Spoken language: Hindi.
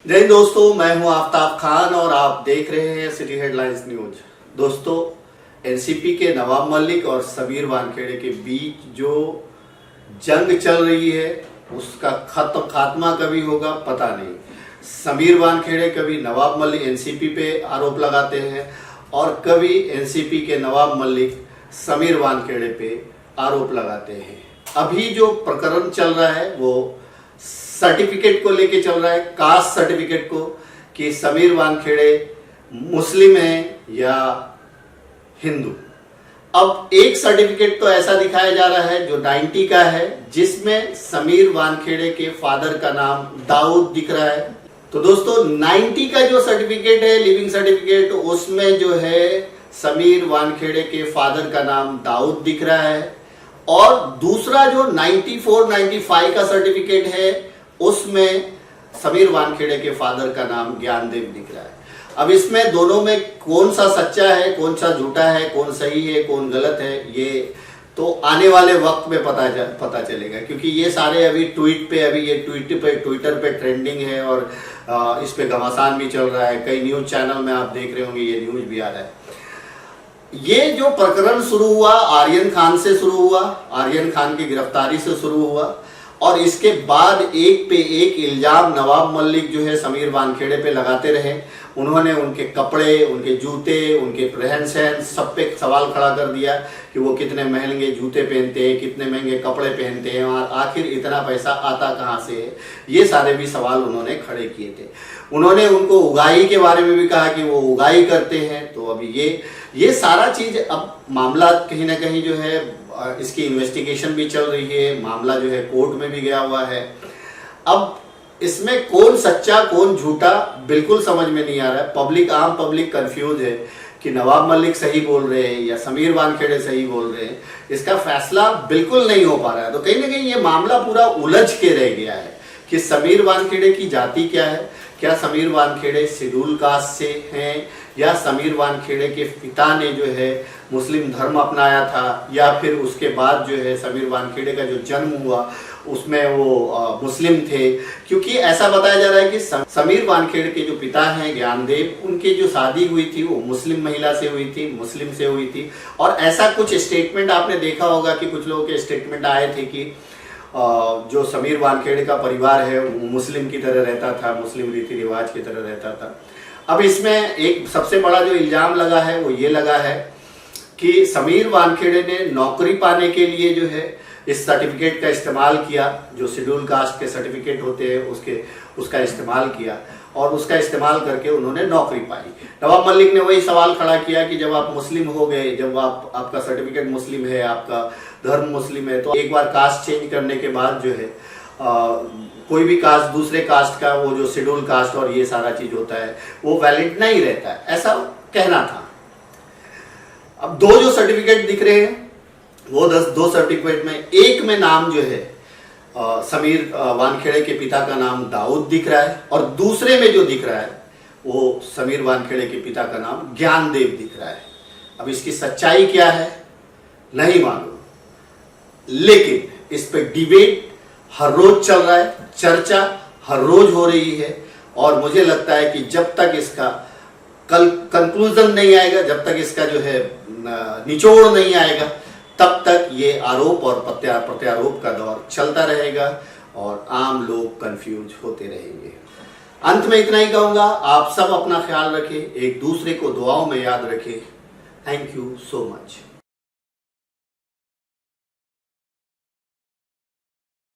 जय हिंद दोस्तों, मैं हूं आफ्ताब खान और आप देख रहे हैं सिटी हेडलाइंस न्यूज। दोस्तों, एनसीपी के नवाब मलिक और समीर वानखेड़े के बीच जो जंग चल रही है उसका खात्मा कभी होगा पता नहीं। समीर वानखेड़े कभी नवाब मलिक एनसीपी पे आरोप लगाते हैं और कभी एनसीपी के नवाब मलिक समीर वानखेड़े पे आरोप लगाते हैं। अभी जो प्रकरण चल रहा है वो सर्टिफिकेट को लेके चल रहा है, कास्ट सर्टिफिकेट को, कि समीर वानखेड़े मुस्लिम है या हिंदू। अब एक सर्टिफिकेट तो ऐसा दिखाया जा रहा है जो 90 का है, जिसमें समीर वानखेड़े के फादर का नाम दाऊद दिख रहा है। तो दोस्तों, 90 का जो सर्टिफिकेट है, लिविंग सर्टिफिकेट, उसमें जो है समीर वानखेड़े के फादर का नाम दाऊद दिख रहा है और दूसरा जो 94-95 का सर्टिफिकेट है उसमें समीर वानखेड़े के फादर का नाम ज्ञानदेव दिख रहा है। अब इसमें दोनों में कौन सा सच्चा है, कौन सा झूठा है, कौन सही है, कौन गलत है, ये तो आने वाले वक्त में पता चलेगा, क्योंकि ये सारे अभी ट्विटर पे ट्रेंडिंग है और इस पे घमासान भी चल रहा है। कई न्यूज चैनल में आप देख रहे होंगे, ये न्यूज भी आ रहा है। ये जो प्रकरण शुरू हुआ आर्यन खान से शुरू हुआ, आर्यन खान की गिरफ्तारी से शुरू हुआ और इसके बाद एक पे एक इल्जाम नवाब मलिक जो है समीर वानखेड़े पे लगाते रहे। उन्होंने उनके कपड़े, उनके जूते, उनके रहन सहन सब पे सवाल खड़ा कर दिया कि वो कितने महंगे जूते पहनते हैं, कितने महंगे कपड़े पहनते हैं और आखिर इतना पैसा आता कहाँ से है। ये सारे भी सवाल उन्होंने खड़े किए थे। उन्होंने उनको उगाही के बारे में भी कहा कि वो उगाही करते हैं। तो अभी ये सारा चीज, अब मामला कहीं ना कहीं जो है इसकी इन्वेस्टिगेशन भी चल रही है, मामला जो है कोर्ट में भी गया हुआ है। अब इसमें कौन सच्चा कौन झूठा बिल्कुल समझ में नहीं आ रहा है। आम पब्लिक कंफ्यूज है कि नवाब मलिक सही बोल रहे हैं या समीर वानखेड़े सही बोल रहे हैं। इसका फैसला बिल्कुल नहीं हो पा रहा है। तो कहीं ना कहीं ये मामला पूरा उलझ के रह गया है कि समीर वानखेड़े की जाति क्या है, क्या समीर वानखेड़े शेड्यूल कास्ट से हैं या समीर वानखेड़े के पिता ने जो है मुस्लिम धर्म अपनाया था, या फिर उसके बाद जो है समीर वानखेड़े का जो जन्म हुआ उसमें वो मुस्लिम थे। क्योंकि ऐसा बताया जा रहा है कि समीर वानखेड़े के जो पिता हैं ज्ञानदेव, उनकी जो शादी हुई थी वो मुस्लिम महिला से हुई थी, मुस्लिम से हुई थी। और ऐसा कुछ स्टेटमेंट आपने देखा होगा कि कुछ लोगों के स्टेटमेंट आए थे कि जो समीर वानखेड़े का परिवार है वो मुस्लिम की तरह रहता था, मुस्लिम रीति रिवाज की तरह रहता था। अब इसमें एक सबसे बड़ा जो इल्जाम लगा है वो ये लगा है कि समीर वानखेड़े ने नौकरी पाने के लिए जो है इस सर्टिफिकेट का इस्तेमाल किया, जो शेड्यूल कास्ट के सर्टिफिकेट होते हैं उसका इस्तेमाल किया और उसका इस्तेमाल करके उन्होंने नौकरी पाई। नवाब मलिक ने वही सवाल खड़ा किया कि जब आप मुस्लिम हो गए, जब आपका सर्टिफिकेट मुस्लिम है, आपका धर्म मुस्लिम है, तो एक बार कास्ट चेंज करने के बाद जो है कोई भी कास्ट दूसरे कास्ट का वो जो शेड्यूल कास्ट और ये सारा चीज होता है वो वैलिड नहीं रहता है, ऐसा कहना था। अब दो जो सर्टिफिकेट दिख रहे हैं वो दो सर्टिफिकेट में, एक में नाम जो है समीर वानखेड़े के पिता का नाम दाऊद दिख रहा है और दूसरे में जो दिख रहा है वो समीर वानखेड़े के पिता का नाम ज्ञानदेव दिख रहा है। अब इसकी सच्चाई क्या है नहीं मालूम, लेकिन इस पे डिबेट हर रोज चल रहा है, चर्चा हर रोज हो रही है और मुझे लगता है कि जब तक इसका कंक्लूजन नहीं आएगा, जब तक इसका जो है निचोड़ नहीं आएगा, तब तक ये आरोप और प्रत्यारोप का दौर चलता रहेगा और आम लोग कंफ्यूज होते रहेंगे। अंत में इतना ही कहूंगा, आप सब अपना ख्याल रखें, एक दूसरे को दुआओं में याद रखें। Thank you so much.